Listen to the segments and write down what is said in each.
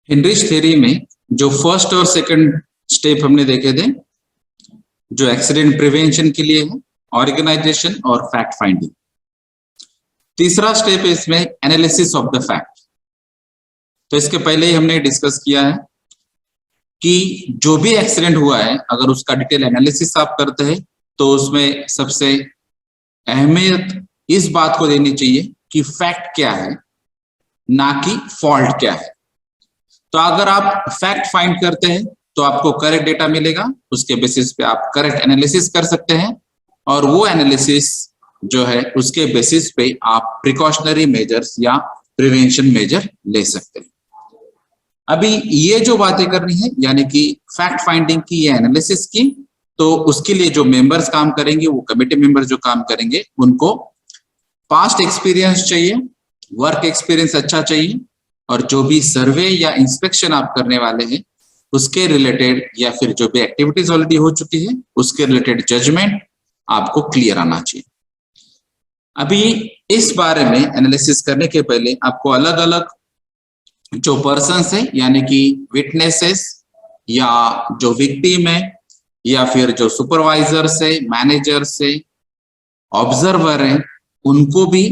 Heinrich theory में जो first और सेकंड स्टेप हमने देखे थे, जो एक्सीडेंट प्रिवेंशन के लिए है, ऑर्गेनाइजेशन और फैक्ट फाइंडिंग। तीसरा स्टेप है इसमें एनालिसिस ऑफ द फैक्ट। तो इसके पहले ही हमने डिस्कस किया है कि जो भी एक्सीडेंट हुआ है, अगर उसका डिटेल एनालिसिस आप करते हैं तो उसमें सबसे अहमियत इस बात को देनी चाहिए कि फैक्ट क्या है, ना कि फॉल्ट क्या है। तो अगर आप फैक्ट फाइंड करते हैं तो आपको करेक्ट डेटा मिलेगा, उसके बेसिस पे आप करेक्ट एनालिसिस कर सकते हैं और वो एनालिसिस जो है उसके बेसिस पे आप प्रिकॉशनरी मेजर्स या प्रिवेंशन मेजर ले सकते हैं। अभी ये जो बातें करनी है यानी कि फैक्ट फाइंडिंग की या एनालिसिस की, तो उसके लिए जो मेंबर्स काम करेंगे, वो कमेटी मेंबर जो काम करेंगे, उनको पास्ट एक्सपीरियंस चाहिए, वर्क एक्सपीरियंस अच्छा चाहिए, और जो भी सर्वे या इंस्पेक्शन आप करने वाले हैं उसके रिलेटेड या फिर जो भी एक्टिविटीज ऑलरेडी हो चुकी है उसके रिलेटेड जजमेंट आपको क्लियर आना चाहिए। अभी इस बारे में एनालिसिस करने के पहले आपको अलग अलग जो पर्सन्स है यानी कि विटनेसेस या जो विक्टिम है या फिर जो सुपरवाइजर से, मैनेजर से, ऑब्जर्वर है, उनको भी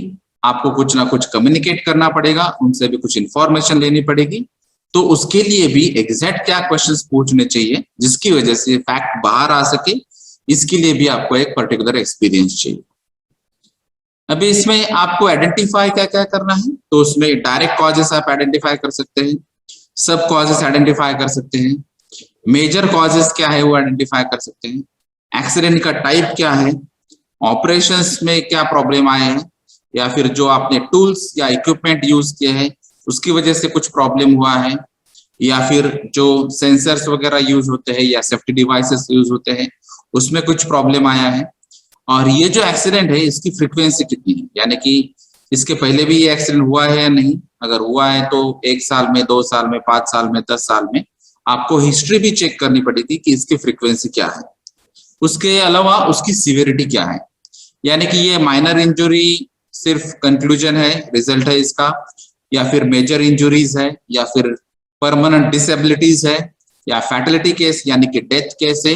आपको कुछ ना कुछ कम्युनिकेट करना पड़ेगा, उनसे भी कुछ इंफॉर्मेशन लेनी पड़ेगी। तो उसके लिए भी एग्जैक्ट क्या क्वेश्चंस पूछने चाहिए जिसकी वजह से फैक्ट बाहर आ सके, इसके लिए भी आपको एक पर्टिकुलर एक्सपीरियंस चाहिए। अभी इसमें आपको आइडेंटिफाई क्या क्या करना है, तो उसमें डायरेक्ट कॉजेस आप आइडेंटिफाई कर सकते हैं, सब कॉजेस आइडेंटिफाई कर सकते हैं, मेजर कॉजेस क्या है वो आइडेंटिफाई कर सकते हैं, एक्सीडेंट का टाइप क्या है, ऑपरेशंस में क्या प्रॉब्लम आए हैं, या फिर जो आपने टूल्स या इक्विपमेंट यूज किए हैं उसकी वजह से कुछ प्रॉब्लम हुआ है, या फिर जो सेंसर्स वगैरह यूज होते हैं या सेफ्टी डिवाइसेस यूज होते हैं उसमें कुछ प्रॉब्लम आया है, और ये जो एक्सीडेंट है इसकी फ्रीक्वेंसी कितनी है, यानी कि इसके पहले भी ये एक्सीडेंट हुआ है या नहीं, अगर हुआ है तो 1 साल में, 2 साल में, 5 साल में, 10 साल में आपको हिस्ट्री भी चेक करनी पड़ेगी कि इसकी फ्रीक्वेंसी क्या है। उसके अलावा उसकी सिवियरिटी क्या है, यानी कि ये माइनर इंजुरी सिर्फ कंक्लूजन है, रिजल्ट है इसका, या फिर मेजर इंजुरीज है, या फिर परमानेंट डिसेबिलिटीज है, या फैटलिटी केस यानी कि डेथ केस है,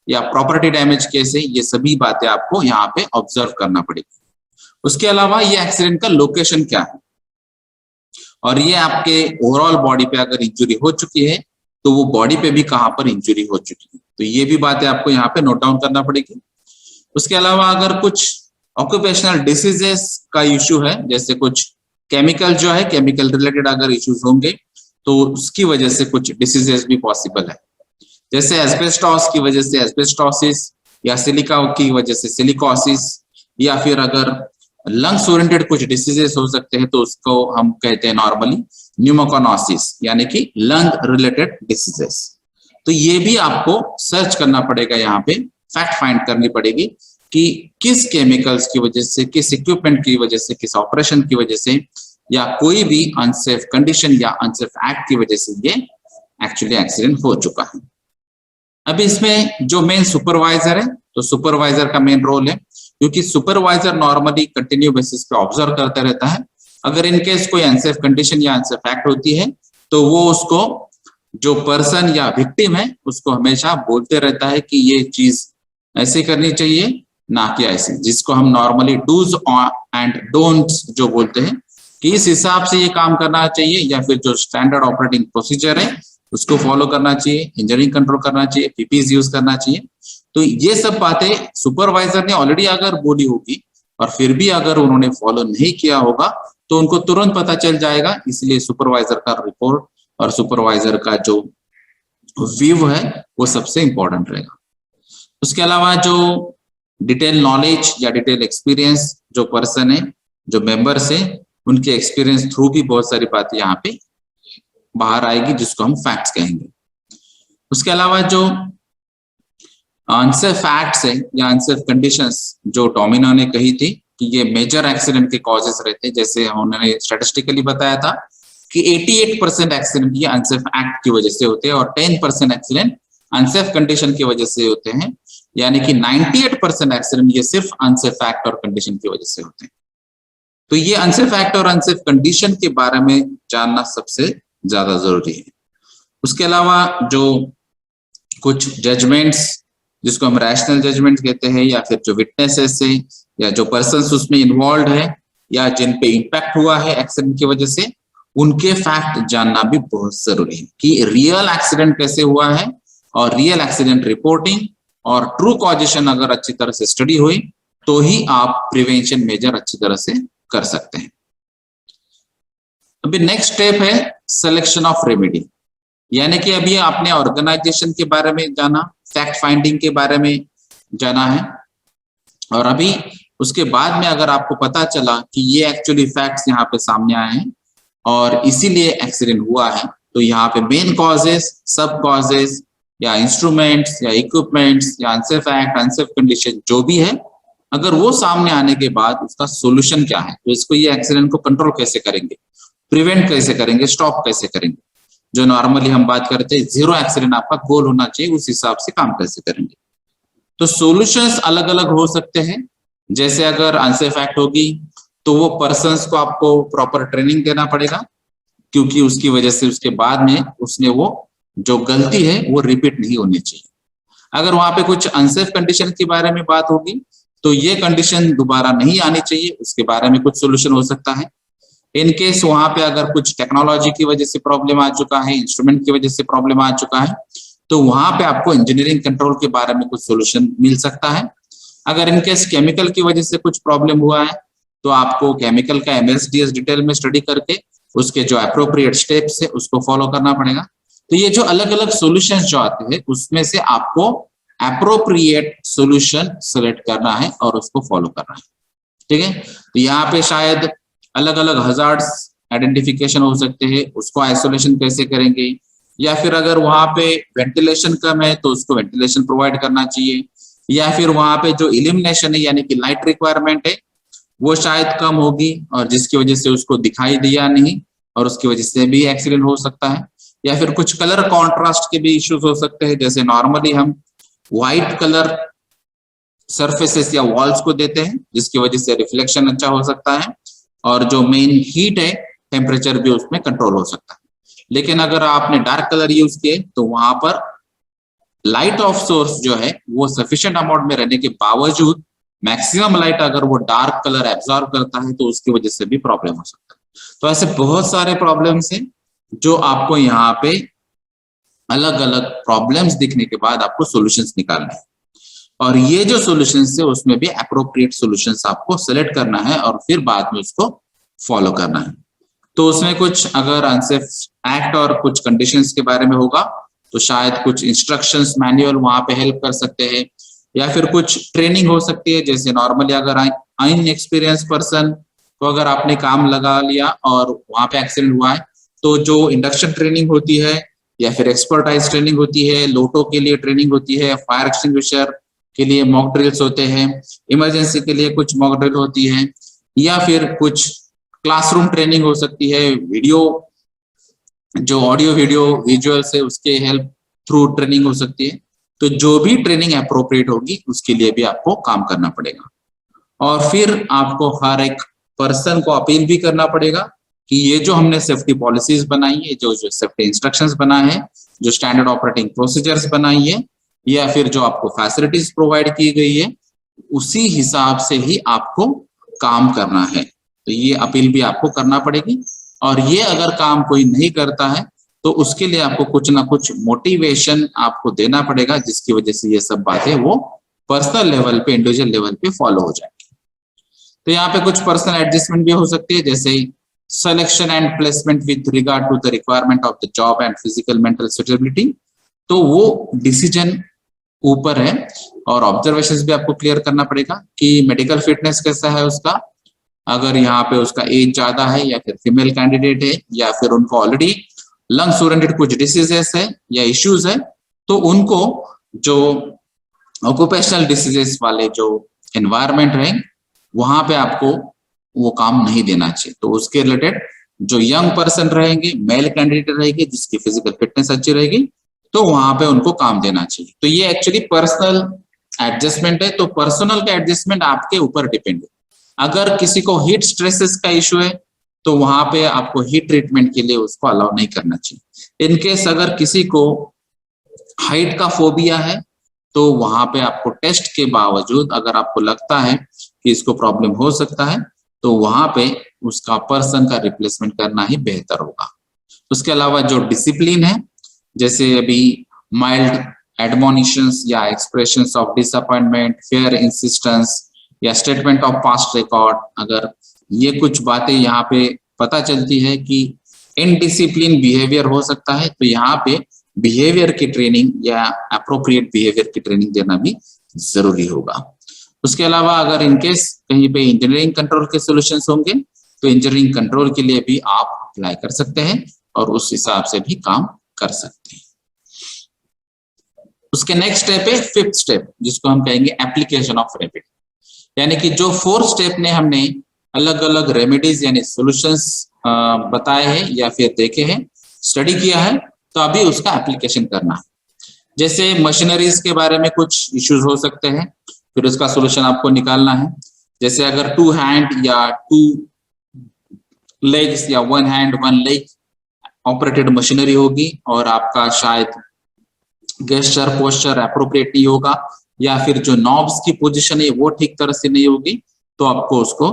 या प्रॉपर्टी डैमेज केस है। ये सभी बातें आपको यहाँ पे ऑब्जर्व करना पड़ेगी। उसके अलावा ये एक्सीडेंट का लोकेशन क्या है, और ये आपके ओवरऑल बॉडी पे अगर इंजुरी हो चुकी है तो वो बॉडी पे भी कहाँ पर इंजुरी हो चुकी है, तो ये भी बातें आपको यहाँ पे नोट डाउन करना पड़ेगी। उसके अलावा अगर कुछ ऑक्यूपेशनल डिसीजेस का इश्यू है, जैसे कुछ केमिकल जो है, केमिकल रिलेटेड अगर इश्यूज होंगे तो उसकी वजह से कुछ डिसीजेस भी पॉसिबल है, जैसे एस्बेस्टॉस की वजह से एस्बेस्टोसिस, या सिलिका की वजह से सिलिकोसिस, या फिर अगर लंग्स ओरिएंटेड कुछ डिसीजेस हो सकते हैं तो उसको हम कहते हैं नॉर्मली न्यूमोकोनोसिस, यानी कि लंग रिलेटेड डिसीजेस। तो ये भी आपको सर्च करना पड़ेगा, यहाँ पे फैक्ट फाइंड करनी पड़ेगी कि किस केमिकल्स की वजह से, किस इक्विपमेंट की वजह से, किस ऑपरेशन की वजह से, या कोई भी अनसेफ कंडीशन या अनसेफ एक्ट की वजह से ये एक्चुअली एक्सीडेंट हो चुका है। अभी इसमें जो मेन सुपरवाइजर है, तो सुपरवाइजर का मेन रोल है, क्योंकि सुपरवाइजर नॉर्मली कंटिन्यू बेसिस पे ऑब्जर्व करता रहता है। अगर इनकेस कोई अनसेफ कंडीशन या अनसेफ एक्ट होती है तो वो उसको, जो पर्सन या विक्टिम है, उसको हमेशा बोलते रहता है कि ये चीज ऐसे करनी चाहिए, ना कि ऐसे, जिसको हम नॉर्मली डूज एंड डोंट्स जो बोलते हैं कि इस हिसाब से ये काम करना चाहिए, या फिर जो स्टैंडर्ड ऑपरेटिंग प्रोसीजर है उसको फॉलो करना चाहिए, इंजीनियरिंग कंट्रोल करना चाहिए, पीपीज यूज करना चाहिए। तो ये सब बातें सुपरवाइजर ने ऑलरेडी अगर बोली होगी और फिर भी अगर उन्होंने फॉलो नहीं किया होगा तो उनको तुरंत पता चल जाएगा, इसलिए सुपरवाइजर का रिपोर्ट और सुपरवाइजर का जो व्यू है वो सबसे इंपॉर्टेंट रहेगा। उसके अलावा जो डिटेल नॉलेज या डिटेल एक्सपीरियंस जो पर्सन है, जो मेंबर्स है, उनके एक्सपीरियंस थ्रू भी बहुत सारी बातें यहाँ पे बाहर आएगी जिसको हम फैक्ट्स कहेंगे। उसके अलावा जो अनसेफ फैक्ट्स है या अनसेफ कंडीशंस जो डोमिनो ने कही थी कि ये मेजर एक्सीडेंट के कॉजेस रहते हैं, जैसे उन्होंने स्टैटिस्टिकली बताया था कि 88% एक्सीडेंट ये अनसेफ एक्ट की वजह से होते हैं और 10% एक्सीडेंट अनसेफ कंडीशन की वजह से होते हैं, यानी कि 98% एक्सीडेंट ये सिर्फ अनसेफ एक्ट और कंडीशन की वजह से होते हैं। तो ये अनसेफ एक्ट और अनसेफ कंडीशन के बारे में जानना सबसे ज्यादा जरूरी है। उसके अलावा जो कुछ जजमेंट्स जिसको हम रैशनल जजमेंट कहते हैं, या फिर जो विटनेसेस है या जो पर्सन्स उसमें इन्वॉल्व है या जिन पे इम्पैक्ट हुआ है एक्सीडेंट की वजह से, उनके फैक्ट जानना भी बहुत जरूरी है कि रियल एक्सीडेंट कैसे हुआ है, और रियल एक्सीडेंट रिपोर्टिंग और ट्रू कॉजेशन अगर अच्छी तरह से स्टडी हुई तो ही आप प्रिवेंशन मेजर अच्छी तरह से कर सकते हैं। अभी नेक्स्ट स्टेप है सिलेक्शन ऑफ रेमेडी, यानी कि अभी आपने ऑर्गेनाइजेशन के बारे में जाना, फैक्ट फाइंडिंग के बारे में जाना है, और अभी उसके बाद में अगर आपको पता चला कि ये एक्चुअली फैक्ट्स यहाँ पे सामने आए हैं और इसीलिए एक्सीडेंट हुआ है, तो यहाँ पे मेन कॉजेस, सब कॉजेस या इंस्ट्रूमेंट्स या इक्विपमेंट्स या अनसेफ एक्ट, अनसेफ कंडीशन जो भी है, अगर वो सामने आने के बाद उसका सोल्यूशन क्या है, तो इसको ये एक्सीडेंट को कंट्रोल कैसे करेंगे, प्रिवेंट कैसे करेंगे, स्टॉप कैसे करेंगे, जो नॉर्मली हम बात करते हैं जीरो एक्सीडेंट आपका गोल होना चाहिए, उस हिसाब से काम कैसे करेंगे। तो सॉल्यूशंस अलग अलग हो सकते हैं। जैसे अगर अनसेफ एक्ट होगी तो वो पर्सन्स को आपको प्रॉपर ट्रेनिंग देना पड़ेगा, क्योंकि उसकी वजह से उसके बाद में उसने वो जो गलती है वो रिपीट नहीं होनी चाहिए। अगर वहां पे कुछ अनसेफ कंडीशन के बारे में बात होगी तो ये कंडीशन दोबारा नहीं आनी चाहिए, उसके बारे में कुछ सोल्यूशन हो सकता है। इन केस वहां पे अगर कुछ टेक्नोलॉजी की वजह से प्रॉब्लम आ चुका है, इंस्ट्रूमेंट की वजह से प्रॉब्लम आ चुका है, तो वहां पे आपको इंजीनियरिंग कंट्रोल के बारे में कुछ सोल्यूशन मिल सकता है। अगर इन केस केमिकल की वजह से कुछ प्रॉब्लम हुआ है तो आपको केमिकल का MSDS डिटेल में स्टडी करके उसके जो अप्रोप्रिएट स्टेप्स है उसको फॉलो करना पड़ेगा। तो ये जो अलग अलग सॉल्यूशंस जो आते हैं उसमें से आपको अप्रोप्रिएट सॉल्यूशन सिलेक्ट करना है और उसको फॉलो करना है, ठीक है। तो यहाँ पे शायद अलग अलग हजार्ड्स आइडेंटिफिकेशन हो सकते हैं, उसको आइसोलेशन कैसे करेंगे, या फिर अगर वहां पे वेंटिलेशन कम है तो उसको वेंटिलेशन प्रोवाइड करना चाहिए, या फिर वहां पे जो इल्यूमिनेशन है यानी कि लाइट रिक्वायरमेंट है वो शायद कम होगी और जिसकी वजह से उसको दिखाई दिया नहीं और उसकी वजह से भी एक्सीडेंट हो सकता है, या फिर कुछ कलर कॉन्ट्रास्ट के भी इश्यूज हो सकते हैं। जैसे नॉर्मली हम व्हाइट कलर सरफेसेस या वॉल्स को देते हैं जिसकी वजह से रिफ्लेक्शन अच्छा हो सकता है और जो मेन हीट है टेम्परेचर भी उसमें कंट्रोल हो सकता है। लेकिन अगर आपने डार्क कलर यूज किए तो वहां पर लाइट ऑफ सोर्स जो है वो सफिशिएंट अमाउंट में रहने के बावजूद मैक्सिमम लाइट अगर वो डार्क कलर एब्जॉर्ब करता है तो उसकी वजह से भी प्रॉब्लम हो सकता है। तो ऐसे बहुत सारे प्रॉब्लम्स हैं जो आपको यहाँ पे अलग अलग प्रॉब्लम्स दिखने के बाद आपको सॉल्यूशंस निकालने हैं, और ये जो सॉल्यूशंस है उसमें भी अप्रोप्रिएट सॉल्यूशंस आपको सेलेक्ट करना है और फिर बाद में उसको फॉलो करना है। तो उसमें कुछ अगर अनसेफ एक्ट और कुछ कंडीशंस के बारे में होगा तो शायद कुछ इंस्ट्रक्शंस मैनुअल वहां पे हेल्प कर सकते हैं, या फिर कुछ ट्रेनिंग हो सकती है। जैसे नॉर्मली अगर अनएक्सपीरियंस पर्सन को अगर आपने काम लगा लिया और वहां पे एक्सीडेंट हुआ है तो जो इंडक्शन ट्रेनिंग होती है या फिर एक्सपर्टाइज ट्रेनिंग होती है, लोटो के लिए ट्रेनिंग होती है, फायर एक्सटिंग्विशर के लिए मॉक ड्रिल्स होते हैं, इमरजेंसी के लिए कुछ मॉक ड्रिल होती है, या फिर कुछ क्लासरूम ट्रेनिंग हो सकती है, वीडियो जो ऑडियो वीडियो विजुअल से उसके हेल्प थ्रू ट्रेनिंग हो सकती है। तो जो भी ट्रेनिंग अप्रोप्रिएट होगी उसके लिए भी आपको काम करना पड़ेगा, और फिर आपको हर एक पर्सन को अपील भी करना पड़ेगा कि ये जो हमने सेफ्टी पॉलिसीज बनाई है, जो सेफ्टी इंस्ट्रक्शंस बनाए हैं, जो स्टैंडर्ड ऑपरेटिंग प्रोसीजर्स बनाई है, या फिर जो आपको फैसिलिटीज प्रोवाइड की गई है, उसी हिसाब से ही आपको काम करना है। तो ये अपील भी आपको करना पड़ेगी, और ये अगर काम कोई नहीं करता है तो उसके लिए आपको कुछ ना कुछ मोटिवेशन आपको देना पड़ेगा, जिसकी वजह से ये सब बातें वो पर्सनल लेवल पे, इंडिविजुअल लेवल पे फॉलो हो जाएंगी। तो यहाँ पे कुछ पर्सनल एडजस्टमेंट भी हो सकती है, जैसे selection and placement with regard to the requirement of the job and physical mental suitability. तो वो डिसीजन ऊपर है, और ऑब्जर्वेशंस भी आपको क्लियर करना पड़ेगा कि मेडिकल फिटनेस कैसा है उसका, अगर यहाँ पे उसका एज ज्यादा है या फिर फीमेल कैंडिडेट है या फिर उनको ऑलरेडी लंग्स ओरिएंटेड कुछ डिसीजेस है या इश्यूज है, तो उनको जो ऑक्यूपेशनल डिसीजेस वाले जो एनवायरमेंट है वहां पे आपको वो काम नहीं देना चाहिए। तो उसके रिलेटेड जो यंग पर्सन रहेंगे, मेल कैंडिडेट रहेगी जिसकी फिजिकल फिटनेस अच्छी रहेगी, तो वहां पे उनको काम देना चाहिए। तो ये एक्चुअली पर्सनल एडजस्टमेंट है, तो पर्सनल का एडजस्टमेंट आपके ऊपर डिपेंड है। अगर किसी को हीट स्ट्रेसेस का इश्यू है तो वहां पे आपको हीट ट्रीटमेंट के लिए उसको अलाउ नहीं करना चाहिए। इनकेस अगर किसी को हाइट का फोबिया है तो वहां पे आपको टेस्ट के बावजूद अगर आपको लगता है कि इसको प्रॉब्लम हो सकता है तो वहां पे उसका पर्सन का रिप्लेसमेंट करना ही बेहतर होगा। उसके अलावा जो डिसिप्लिन है, जैसे अभी माइल्ड एडमोनिशंस या expressions of disappointment, fair insistence या स्टेटमेंट ऑफ पास्ट रिकॉर्ड, अगर ये कुछ बातें यहाँ पे पता चलती है कि इनडिसिप्लिन बिहेवियर हो सकता है तो यहाँ पे बिहेवियर की ट्रेनिंग या अप्रोप्रिएट बिहेवियर की ट्रेनिंग देना भी जरूरी होगा। उसके अलावा अगर इनकेस कहीं पे इंजीनियरिंग कंट्रोल के सॉल्यूशंस होंगे तो इंजीनियरिंग कंट्रोल के लिए भी आप अप्लाई कर सकते हैं और उस हिसाब से भी काम कर सकते हैं। उसके नेक्स्ट स्टेप है फिफ्थ स्टेप, जिसको हम कहेंगे एप्लीकेशन ऑफ रेमेडी। यानी कि जो फोर्थ स्टेप ने हमने अलग अलग रेमेडीज यानी सॉल्यूशंस बताए हैं या फिर देखे हैं, स्टडी किया है, तो अभी उसका एप्लीकेशन करना है। जैसे मशीनरीज के बारे में कुछ इश्यूज हो सकते हैं, फिर उसका सॉल्यूशन आपको निकालना है। जैसे अगर 2 हैंड या 2 लेग्स या 1 हैंड 1 लेग ऑपरेटेड मशीनरी होगी और आपका शायद गेस्चर पोस्चर अप्रोप्रिएट नहीं होगा या फिर जो नॉब्स की पोजीशन है वो ठीक तरह से नहीं होगी, तो आपको उसको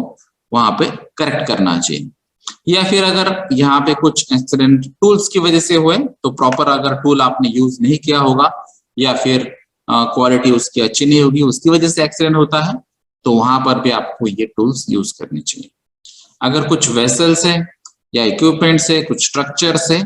वहां पे करेक्ट करना चाहिए। या फिर अगर यहाँ पे कुछ एक्सीडेंट टूल्स की वजह से हुए तो प्रॉपर अगर टूल आपने यूज नहीं किया होगा या फिर क्वालिटी उसकी अच्छी नहीं होगी, उसकी वजह से एक्सीडेंट होता है, तो वहां पर भी आपको ये टूल्स यूज करने चाहिए। अगर कुछ वेसल्स है या इक्विपमेंट से कुछ स्ट्रक्चर से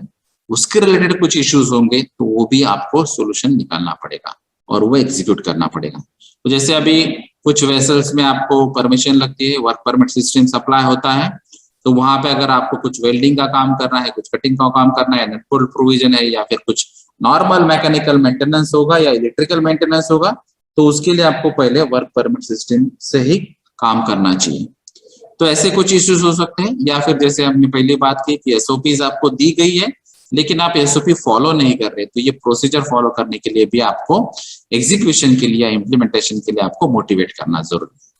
उसके रिलेटेड कुछ इश्यूज होंगे तो वो भी आपको सोल्यूशन निकालना पड़ेगा और वो एग्जीक्यूट करना पड़ेगा। तो जैसे अभी कुछ वेसल्स में आपको परमिशन लगती है, वर्क परमिट सिस्टम सप्लाई होता है, तो वहां पे अगर आपको कुछ वेल्डिंग का काम करना है, कुछ कटिंग का काम करना है, नेट बोल्ट प्रोविजन है या फिर कुछ नॉर्मल मैकेनिकल मेंटेनेंस होगा या इलेक्ट्रिकल मेंटेनेंस होगा, तो उसके लिए आपको पहले वर्क परमिट सिस्टम से ही काम करना चाहिए। तो ऐसे कुछ इश्यूज हो सकते हैं। या फिर जैसे हमने पहले बात की कि एसओपीज आपको दी गई है लेकिन आप एसओपी फॉलो नहीं कर रहे, तो ये प्रोसीजर फॉलो करने के लिए भी आपको एग्जीक्यूशन के लिए, इम्प्लीमेंटेशन के लिए आपको मोटिवेट करना जरूरी है।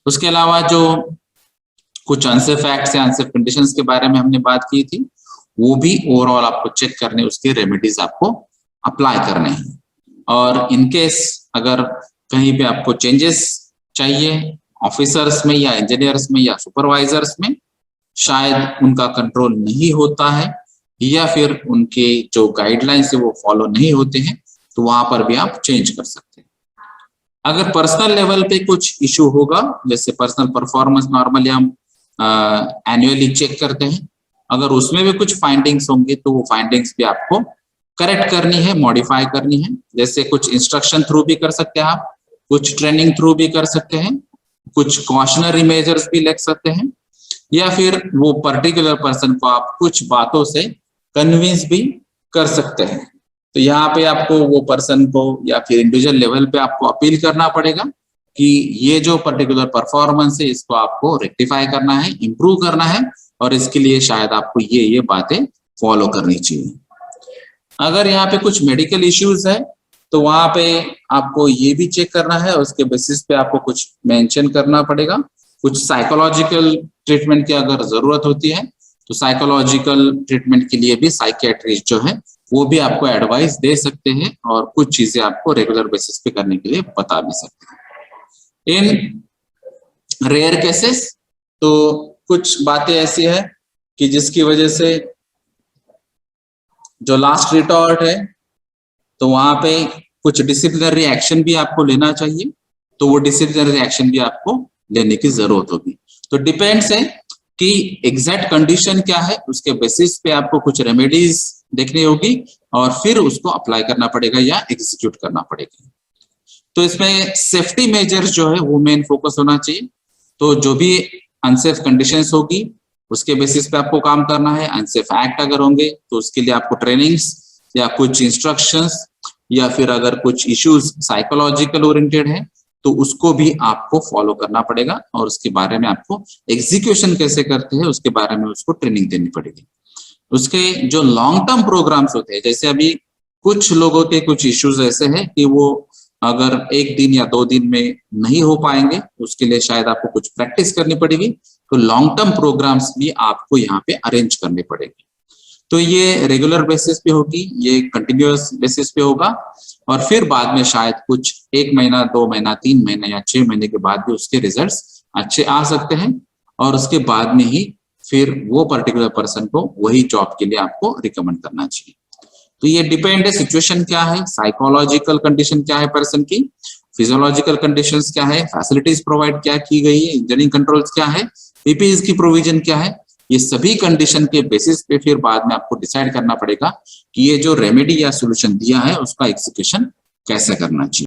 उसके अलावा जो कुछ अनसेफ एक्ट्स या अनसेफ कंडीशंस के बारे में हमने बात की थी, वो भी ओवरऑल आपको चेक करने, उसके रेमेडीज आपको अप्लाई करने हैं। और इनकेस अगर कहीं पे आपको चेंजेस चाहिए ऑफिसर्स में या इंजीनियर्स में या सुपरवाइजर्स में, शायद उनका कंट्रोल नहीं होता है या फिर उनके जो गाइडलाइंस है वो फॉलो नहीं होते हैं, तो वहां पर भी आप चेंज कर सकते हैं। अगर पर्सनल लेवल पे कुछ इशू होगा, जैसे पर्सनल परफॉर्मेंस नॉर्मली हम एनुअली चेक करते हैं, अगर उसमें भी कुछ फाइंडिंग्स होंगे तो वो फाइंडिंग्स भी आपको करेक्ट करनी है, मॉडिफाई करनी है। जैसे कुछ इंस्ट्रक्शन थ्रू भी कर सकते हैं आप, कुछ ट्रेनिंग थ्रू भी कर सकते हैं, कुछ कॉशनरी मेजर्स भी ले सकते हैं, या फिर वो पर्टिकुलर पर्सन को आप कुछ बातों से कन्विंस भी कर सकते हैं। तो यहाँ पे आपको वो पर्सन को या फिर इंडिविजुअल लेवल पे आपको अपील करना पड़ेगा कि ये जो पर्टिकुलर परफॉर्मेंस है इसको आपको रेक्टिफाई करना है, इंप्रूव करना है, और इसके लिए शायद आपको ये बातें फॉलो करनी चाहिए। अगर यहाँ पे कुछ मेडिकल इश्यूज है तो वहां पे आपको ये भी चेक करना है, उसके बेसिस पे आपको कुछ मेंशन करना पड़ेगा। कुछ साइकोलॉजिकल ट्रीटमेंट की अगर जरूरत होती है तो साइकोलॉजिकल ट्रीटमेंट के लिए भी साइकियाट्रिस्ट जो है वो भी आपको एडवाइस दे सकते हैं और कुछ चीजें आपको रेगुलर बेसिस पे करने के लिए बता भी सकते हैं। इन रेयर केसेस तो कुछ बातें ऐसी है कि जिसकी वजह से जो लास्ट रिटॉर्ट है तो वहां पे कुछ डिसिप्लिनरी एक्शन भी आपको लेना चाहिए, तो वो डिसिप्लिनरी एक्शन भी आपको लेने की जरूरत होगी। तो डिपेंड्स है कि एग्जैक्ट कंडीशन क्या है, उसके बेसिस पे आपको कुछ रेमेडीज देखनी होगी और फिर उसको अप्लाई करना पड़ेगा या एग्जीक्यूट करना पड़ेगा। तो इसमें सेफ्टी मेजर्स जो है वो मेन फोकस होना चाहिए। तो जो भी अनसेफ कंडीशंस होगी उसके बेसिस पे आपको काम करना है। अनसेफ एक्ट अगर होंगे तो उसके लिए आपको ट्रेनिंग्स या कुछ इंस्ट्रक्शंस या फिर अगर कुछ इश्यूज साइकोलॉजिकल ओरिएंटेड है तो उसको भी आपको फॉलो करना पड़ेगा और उसके बारे में आपको एग्जीक्यूशन कैसे करते हैं उसके बारे में उसको ट्रेनिंग देनी पड़ेगी। उसके जो लॉन्ग टर्म प्रोग्राम्स होते हैं, जैसे अभी कुछ लोगों के कुछ इश्यूज ऐसे हैं कि वो अगर 1 दिन या 2 दिन में नहीं हो पाएंगे, उसके लिए शायद आपको कुछ प्रैक्टिस करनी पड़ेगी, तो लॉन्ग टर्म प्रोग्राम्स भी आपको यहाँ पे अरेंज करने पड़ेंगे। तो ये रेगुलर बेसिस पे होगी, ये कंटिन्यूअस बेसिस पे होगा, और फिर बाद में शायद कुछ 1 महीना, 2 महीना, 3 महीने या 6 महीने के बाद भी उसके रिजल्ट्स अच्छे आ सकते हैं, और उसके बाद में ही फिर वो पर्टिकुलर पर्सन को वही जॉब के लिए आपको रिकमेंड करना चाहिए। तो ये डिपेंड है, सिचुएशन क्या है, साइकोलॉजिकल कंडीशन क्या है पर्सन की, फिजियोलॉजिकल कंडीशंस क्या है, फैसिलिटीज प्रोवाइड क्या की गई है, इंजीनियरिंग कंट्रोल्स क्या है, पीपीईज की प्रोविजन क्या है, ये सभी कंडीशन के बेसिस पे फिर बाद में आपको डिसाइड करना पड़ेगा कि ये जो रेमेडी या सोल्यूशन दिया है उसका एग्जीक्यूशन कैसे करना चाहिए।